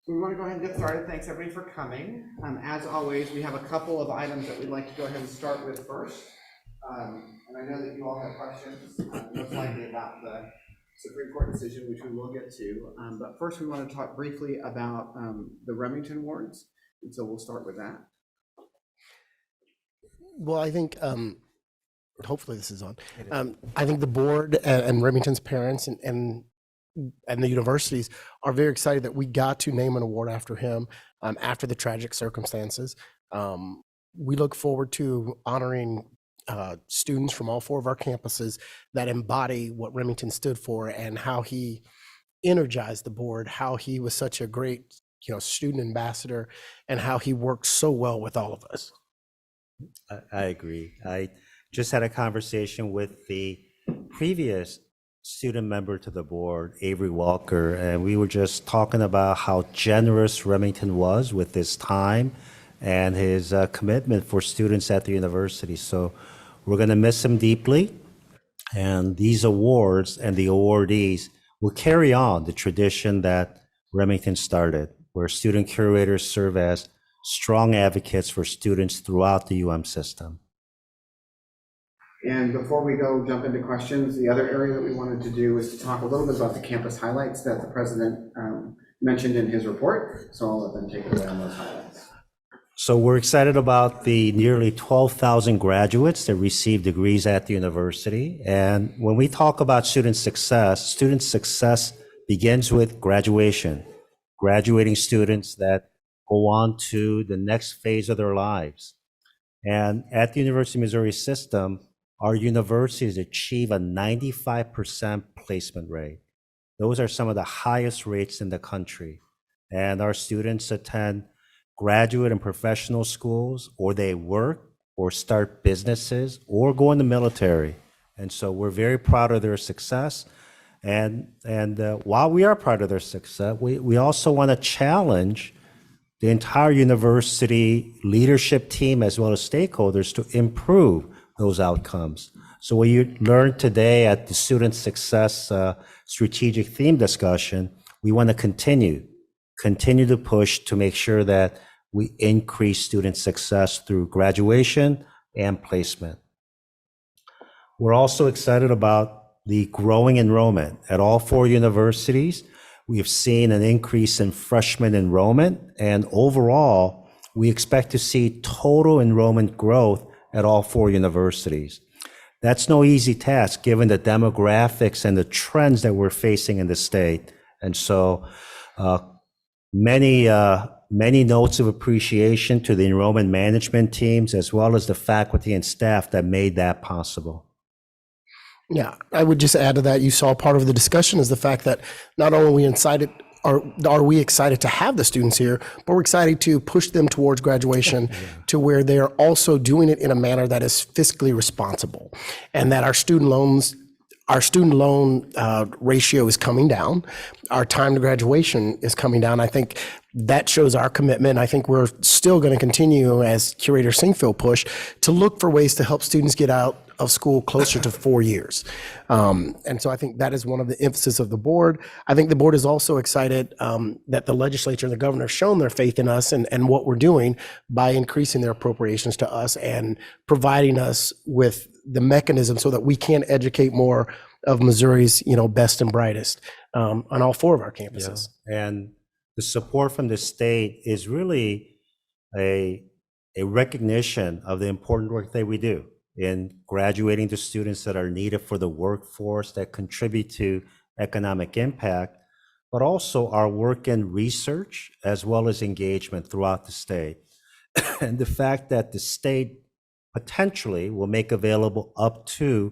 So we want to go ahead and get started. Thanks everybody for coming. As always, we have a couple of items that we'd like to go ahead and start with first. And I know that you all have questions, most likely about the Supreme Court decision, which we will get to. But first we want to talk briefly about the Remington wards. And so we'll start with that. Well, I think, hopefully this is on. I think the board and Remington's parents and the universities are very excited that we got to name an award after him after the tragic circumstances. We look forward to honoring students from all 4 of our campuses that embody what Remington stood for and how he energized the board, how he was such a great, student ambassador, and how he worked so well with all of us. I agree. I just had a conversation with the previous student member to the board, Avery Walker, and we were just talking about how generous Remington was with his time and his commitment for students at the university. So we're going to miss him deeply. And these awards and the awardees will carry on the tradition that Remington started, where student curators serve as strong advocates for students throughout the UM system. And before we jump into questions, the other area that we wanted to do is to talk a little bit about the campus highlights that the president mentioned in his report. So I'll let them take it away on those highlights. So we're excited about the nearly 12,000 graduates that received degrees at the university. And when we talk about student success begins with graduation, graduating students that go on to the next phase of their lives. And at the University of Missouri system, our universities achieve a 95% placement rate. Those are some of the highest rates in the country. And our students attend graduate and professional schools, or they work or start businesses or go in the military. And so we're very proud of their success. And while we are proud of their success, we also want to challenge the entire university leadership team as well as stakeholders to improve those outcomes. So what you learned today at the Student Success Strategic Theme discussion, we want to continue to push to make sure that we increase student success through graduation and placement. We're also excited about the growing enrollment at all 4 universities. We have seen an increase in freshman enrollment, and overall, we expect to see total enrollment growth at all 4 universities. That's no easy task given the demographics and the trends that we're facing in the state. And so many notes of appreciation to the enrollment management teams as well as the faculty and staff that made that possible. Yeah, I would just add to that, you saw part of the discussion is the fact that not only are we excited to have the students here, but we're excited to push them towards graduation to where they're also doing it in a manner that is fiscally responsible, and that our student loan ratio is coming down. Our time to graduation is coming down. I think that shows our commitment. I think we're still going to continue, as Curator Singfield push, to look for ways to help students get out of school closer to 4 years. And so I think that is one of the emphasis of the board. I think the board is also excited that the legislature and the governor have shown their faith in us and what we're doing by increasing their appropriations to us and providing us with the mechanism so that we can educate more of Missouri's, best and brightest on all 4 of our campuses. Yeah. And the support from the state is really a recognition of the important work that we do in graduating the students that are needed for the workforce that contribute to economic impact, but also our work in research as well as engagement throughout the state. And the fact that the state potentially will make available up to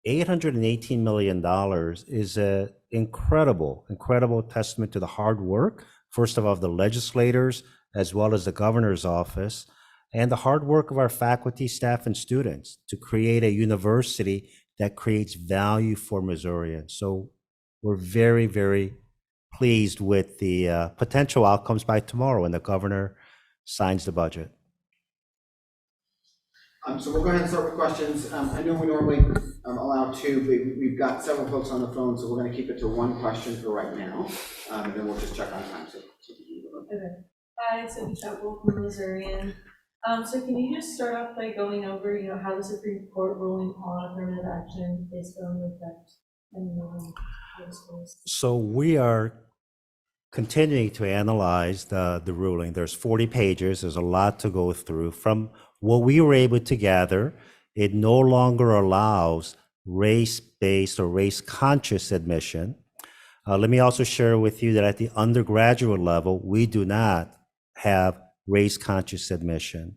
$818 million is an incredible testament to the hard work, first of all, of the legislators, as well as the governor's office, and the hard work of our faculty, staff, and students to create a university that creates value for Missourians. So we're very, very pleased with the potential outcomes by tomorrow when the governor signs the budget. So we'll go ahead and start with questions. I know we normally allow 2, but we've got several folks on the phone, so we're going to keep it to 1 question for right now, and then we'll just check on time. So Okay. Hi, Cindy Chapel from Missourian. So can you just start off by going over, how the Supreme Court ruling on affirmative action is going to affect and high schools? So we are continuing to analyze the ruling. There's 40 pages. There's a lot to go through. From what we were able to gather, it no longer allows race-based or race-conscious admission. Let me also share with you that at the undergraduate level, we do not have race-conscious admission.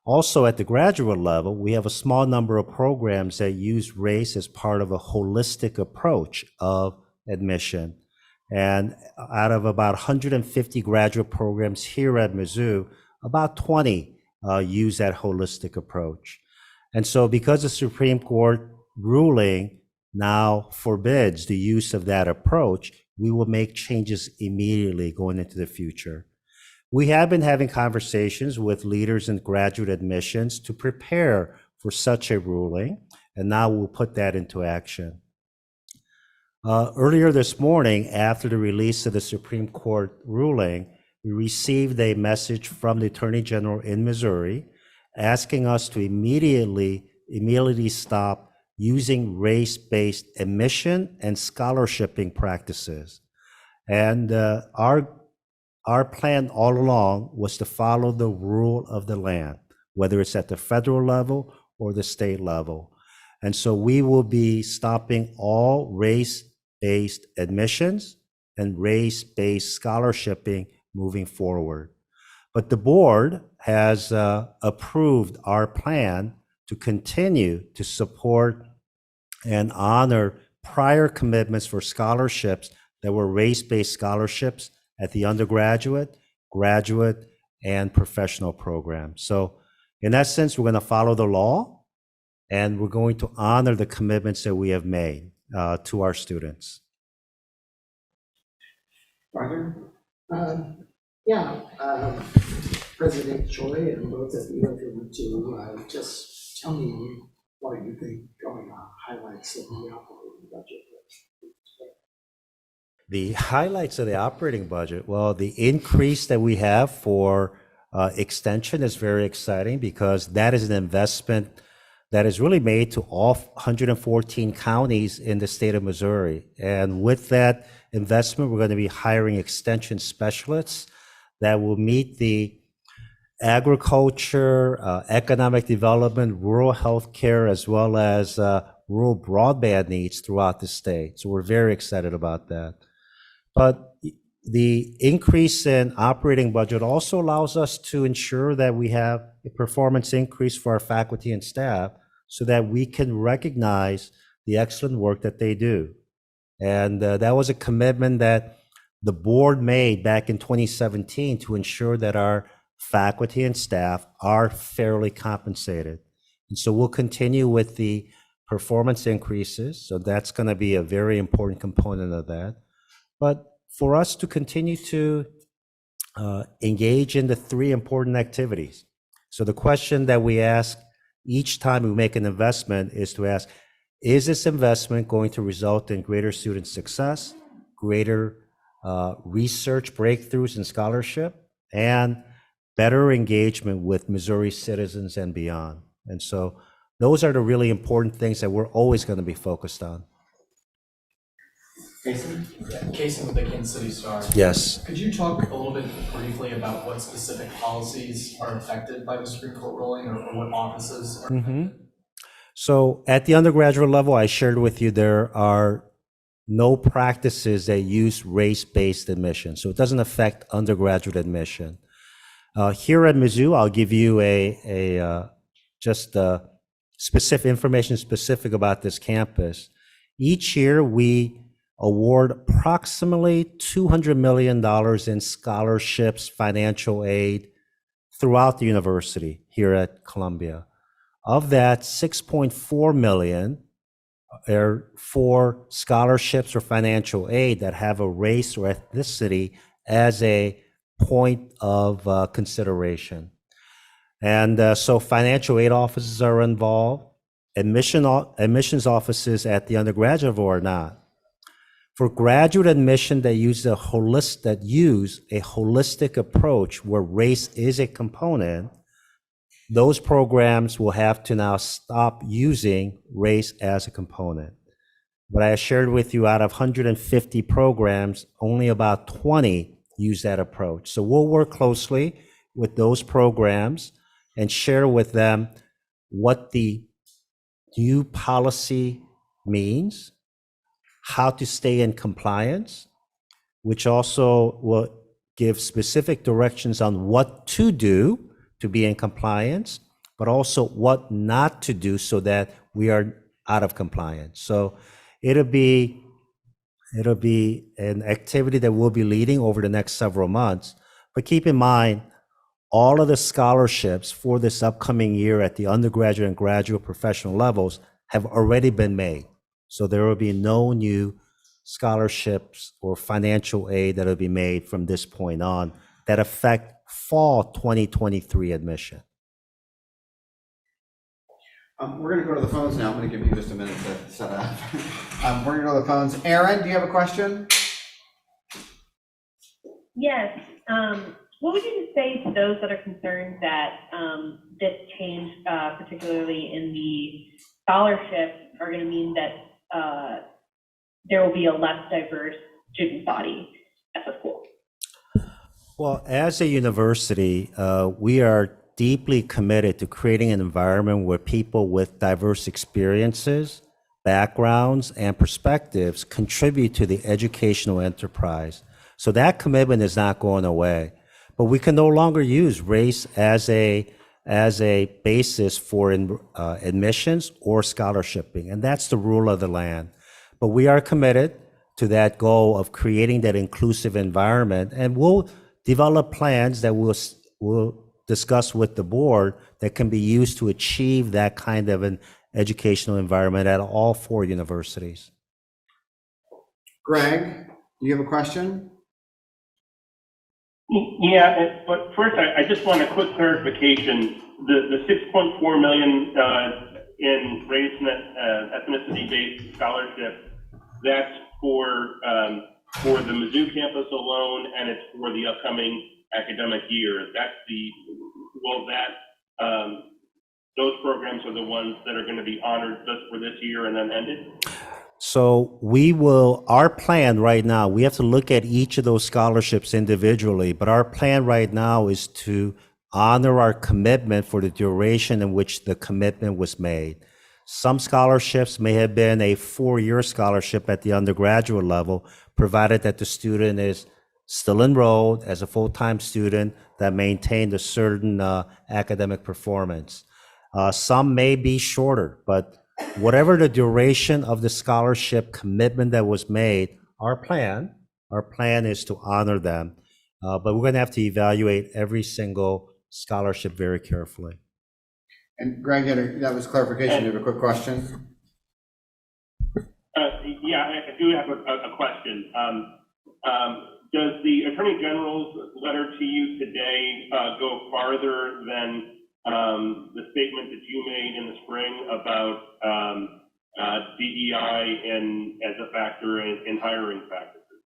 Also, at the graduate level, we have a small number of programs that use race as part of a holistic approach of admission. And out of about 150 graduate programs here at Mizzou, about 20 use that holistic approach. And so because the Supreme Court ruling now forbids the use of that approach, we will make changes immediately going into the future. We have been having conversations with leaders in graduate admissions to prepare for such a ruling, and now we'll put that into action. Earlier this morning, after the release of the Supreme Court ruling, we received a message from the Attorney General in Missouri asking us to immediately stop using race-based admission and scholarshiping practices. And our plan all along was to follow the rule of the land, whether it's at the federal level or the state level. And so we will be stopping all race-based admissions and race-based scholarshiping moving forward. But the board has approved our plan to continue to support and honor prior commitments for scholarships that were race-based scholarships at the undergraduate, graduate, and professional programs. So in essence, we're going to follow the law, and we're going to honor the commitments that we have made to our students. Roger? President Choi and both of you, if you want to just tell me what you think going on, highlights of the operating budget. The highlights of the operating budget, well, the increase that we have for extension is very exciting because that is an investment that is really made to all 114 counties in the state of Missouri. And with that investment, we're going to be hiring extension specialists that will meet the agriculture, economic development, rural health care, as well as rural broadband needs throughout the state. So we're very excited about that. But the increase in operating budget also allows us to ensure that we have a performance increase for our faculty and staff so that we can recognize the excellent work that they do. And that was a commitment that the board made back in 2017 to ensure that our faculty and staff are fairly compensated. And so we'll continue with the performance increases. So that's going to be a very important component of that. But for us to continue to engage in the three important activities. So the question that we ask each time we make an investment is to ask, is this investment going to result in greater student success, greater research breakthroughs and scholarship, and better engagement with Missouri citizens and beyond? And so those are the really important things that we're always going to be focused on. Jason? Casey with the Kansas City Star. Yes. Could you talk a little bit briefly about what specific policies are affected by the Supreme Court ruling, or what offices are affected? So at the undergraduate level, I shared with you there are no practices that use race-based admission. So it doesn't affect undergraduate admission. Here at Mizzou, I'll give you just specific information specific about this campus. Each year, we award approximately $200 million in scholarships, financial aid throughout the university here at Columbia. Of that, 6.4 million are for scholarships or financial aid that have a race or ethnicity as a point of consideration. And so financial aid offices are involved. Admissions offices at the undergraduate level are not. For graduate admission that use a holistic approach where race is a component, those programs will have to now stop using race as a component. But I shared with you, out of 150 programs, only about 20 use that approach. So we'll work closely with those programs and share with them what the new policy means, how to stay in compliance, which also will give specific directions on what to do to be in compliance, but also what not to do so that we are out of compliance. So it'll be an activity that we'll be leading over the next several months. But keep in mind, all of the scholarships for this upcoming year at the undergraduate and graduate professional levels have already been made. So there will be no new scholarships or financial aid that will be made from this point on that affect fall 2023 admission. We're going to go to the phones now. I'm going to give you just a minute to set up. We're going to go to the phones. Aaron, do you have a question? Yes. What would you say to those that are concerned that this change, particularly in the scholarships, are going to mean that there will be a less diverse student body at the school? Well, as a university, we are deeply committed to creating an environment where people with diverse experiences, backgrounds, and perspectives contribute to the educational enterprise. So that commitment is not going away. But we can no longer use race as a basis for admissions or scholarshiping, and that's the rule of the land. But we are committed to that goal of creating that inclusive environment, and we'll develop plans that we'll discuss with the board that can be used to achieve that kind of an educational environment at all 4 universities. Greg, do you have a question? Yeah, but first, I just want a quick clarification. The $6.4 million in race and ethnicity-based scholarship, that's for the Mizzou campus alone, and it's for the upcoming academic year. Those programs are the ones that are going to be honored just for this year and then ended? So our plan right now, we have to look at each of those scholarships individually, but our plan right now is to honor our commitment for the duration in which the commitment was made. Some scholarships may have been a 4-year scholarship at the undergraduate level, provided that the student is still enrolled as a full-time student that maintained a certain academic performance. Some may be shorter, but whatever the duration of the scholarship commitment that was made, our plan is to honor them. But we're going to have to evaluate every single scholarship very carefully. And Greg, that was clarification. You have a quick question? Yeah, I do have a question. Does the Attorney General's letter to you today go farther than the statement that you made in the spring about DEI as a factor in hiring practices?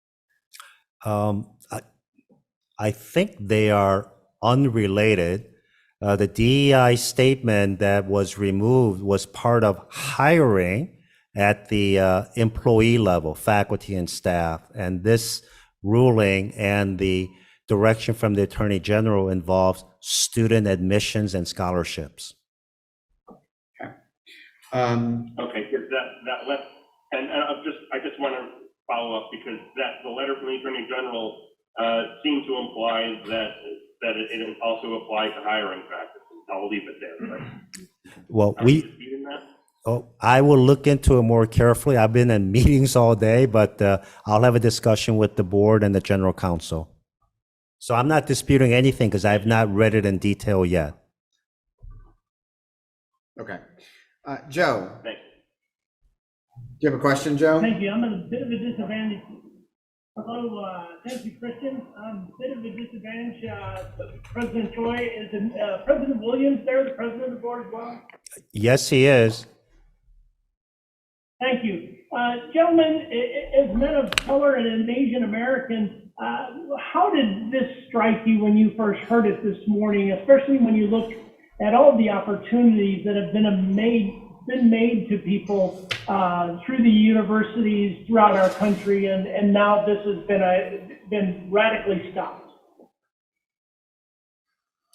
I think they are unrelated. The DEI statement that was removed was part of hiring at the employee level, faculty and staff. And this ruling and the direction from the Attorney General involves student admissions and scholarships. Okay. Okay, because that left, and I just want to follow up because the letter from the Attorney General seemed to imply that it also applies to hiring practices. I'll leave it there. Right? Well, Are you disputing that? I will look into it more carefully. I've been in meetings all day, but I'll have a discussion with the board and the general counsel. So I'm not disputing anything because I've not read it in detail yet. Okay. Joe, Thank you. do you have a question, Joe? Thank you. I'm at a bit of a disadvantage. Hello, thank you, Christian. I'm a bit of a disadvantage. President Choi, is President Williams there, the president of the board as well? Yes, he is. Thank you. Gentlemen, as men of color and as Asian Americans, how did this strike you when you first heard it this morning, especially when you look at all the opportunities that have been made to people through the universities throughout our country, and now this has been radically stopped?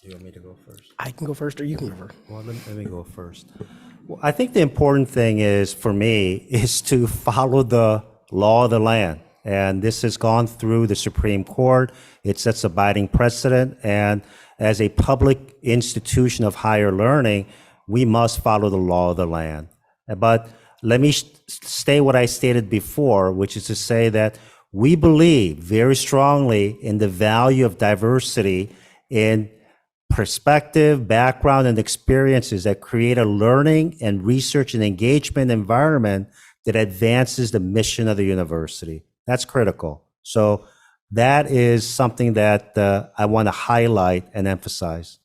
Do you want me to go first? I can go first, or you can go first. Well, let me go first. Well, I think the important thing is, for me, is to follow the law of the land. And this has gone through the Supreme Court. It sets abiding precedent. And as a public institution of higher learning, we must follow the law of the land. But let me state what I stated before, which is to say that we believe very strongly in the value of diversity in perspective, background, and experiences that create a learning and research and engagement environment that advances the mission of the university. That's critical. So that is something that I want to highlight and emphasize.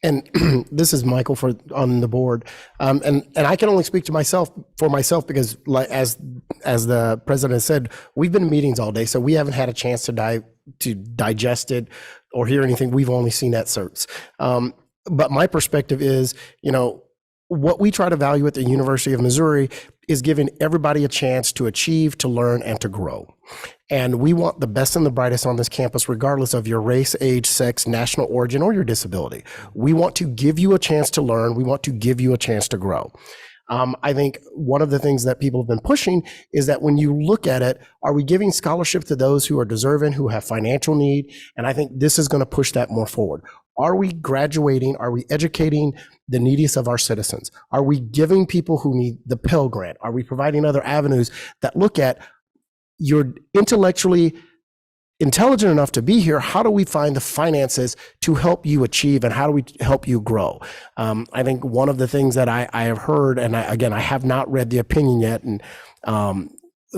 And this is Michael on the board, and I can only speak to myself because, as the president said, we've been in meetings all day, so we haven't had a chance to digest it or hear anything. We've only seen excerpts. But my perspective is, what we try to value at the University of Missouri is giving everybody a chance to achieve, to learn, and to grow. And we want the best and the brightest on this campus, regardless of your race, age, sex, national origin, or your disability. We want to give you a chance to learn. We want to give you a chance to grow. I think one of the things that people have been pushing is that when you look at it, are we giving scholarship to those who are deserving, who have financial need? And I think this is going to push that more forward. Are we graduating? Are we educating the neediest of our citizens? Are we giving people who need the Pell Grant? Are we providing other avenues that look at you're intellectually intelligent enough to be here? How do we find the finances to help you achieve, and how do we help you grow? I think one of the things that I have heard, and I have not read the opinion yet, and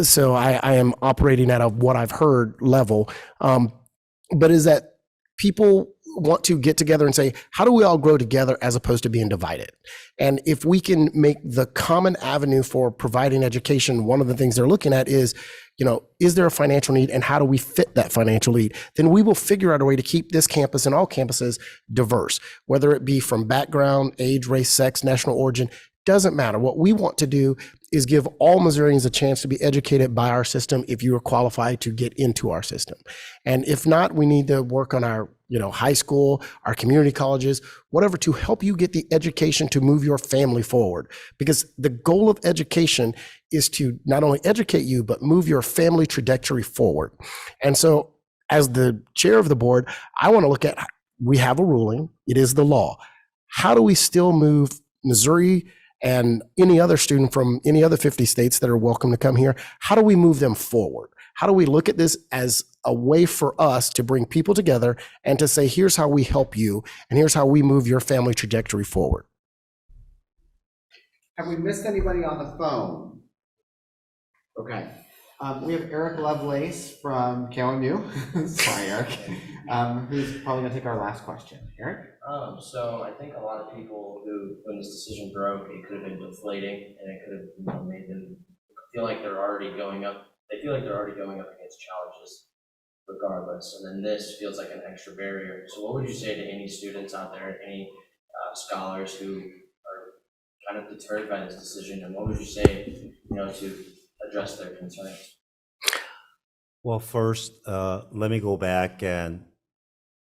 so I am operating at a what I've heard level, but is that people want to get together and say, how do we all grow together as opposed to being divided? And if we can make the common avenue for providing education, one of the things they're looking at is, is there a financial need, and how do we fit that financial need? Then we will figure out a way to keep this campus and all campuses diverse, whether it be from background, age, race, sex, national origin, doesn't matter. What we want to do is give all Missourians a chance to be educated by our system if you are qualified to get into our system. And if not, we need to work on our high school, our community colleges, whatever, to help you get the education to move your family forward. Because the goal of education is to not only educate you, but move your family trajectory forward. And so as the chair of the board, I want to look at, we have a ruling, it is the law. How do we still move Missouri and any other student from any other 50 states that are welcome to come here? How do we move them forward? How do we look at this as a way for us to bring people together and to say, here's how we help you, and here's how we move your family trajectory forward? Have we missed anybody on the phone? Okay. We have Eric Lovelace from KLMU. Sorry, Eric. Who's probably going to take our last question. Eric? So I think a lot of people who, when this decision broke, it could have been deflating, and it could have made them feel like they're already going up. They feel like they're already going up against challenges, regardless. And then this feels like an extra barrier. So what would you say to any students out there, any scholars who are kind of deterred by this decision, and what would you say, to address their concerns? Well, first, let me go back and,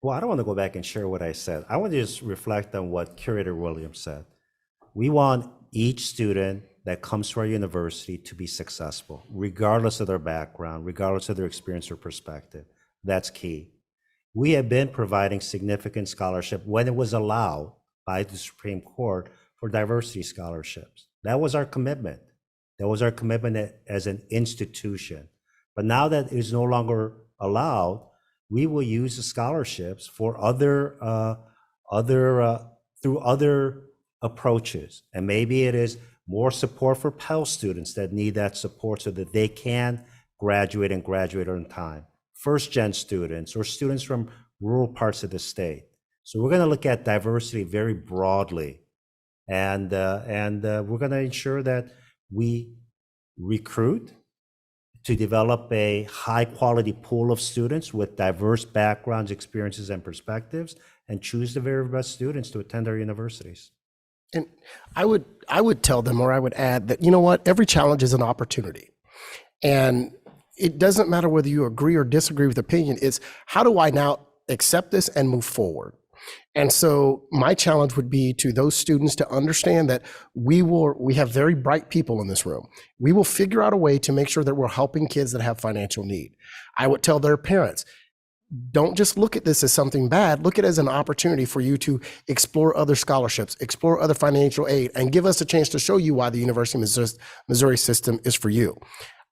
I don't want to go back and share what I said. I want to just reflect on what Curator Williams said. We want each student that comes to our university to be successful, regardless of their background, regardless of their experience or perspective. That's key. We have been providing significant scholarship when it was allowed by the Supreme Court for diversity scholarships. That was our commitment. That was our commitment as an institution. But now that it is no longer allowed, we will use the scholarships for through other approaches. And maybe it is more support for Pell students that need that support so that they can graduate and graduate on time. First-gen students or students from rural parts of the state. So we're going to look at diversity very broadly, and we're going to ensure that we recruit, to develop a high-quality pool of students with diverse backgrounds, experiences, and perspectives, and choose the very best students to attend our universities. And I would tell them, or I would add that, you know what, every challenge is an opportunity. And it doesn't matter whether you agree or disagree with the opinion, it's how do I now accept this and move forward? And so my challenge would be to those students to understand that we have very bright people in this room. We will figure out a way to make sure that we're helping kids that have financial need. I would tell their parents, don't just look at this as something bad, look at it as an opportunity for you to explore other scholarships, explore other financial aid, and give us a chance to show you why the University of Missouri system is for you.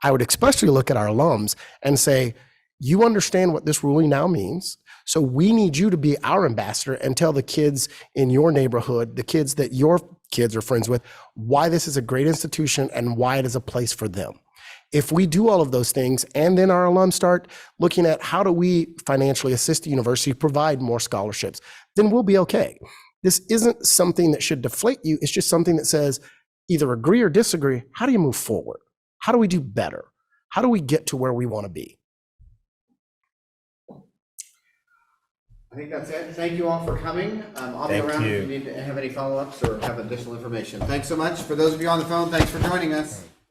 I would especially look at our alums and say, you understand what this ruling now means, so we need you to be our ambassador and tell the kids in your neighborhood, the kids that your kids are friends with, why this is a great institution and why it is a place for them. If we do all of those things, and then our alums start looking at how do we financially assist the university, provide more scholarships, then we'll be okay. This isn't something that should deflate you. It's just something that says either agree or disagree. How do you move forward? How do we do better? How do we get to where we want to be? I think that's it. Thank you all for coming. I'll be Thank around you. if you need to have any follow-ups or have additional information. Thanks so much. For those of you on the phone, thanks for joining us.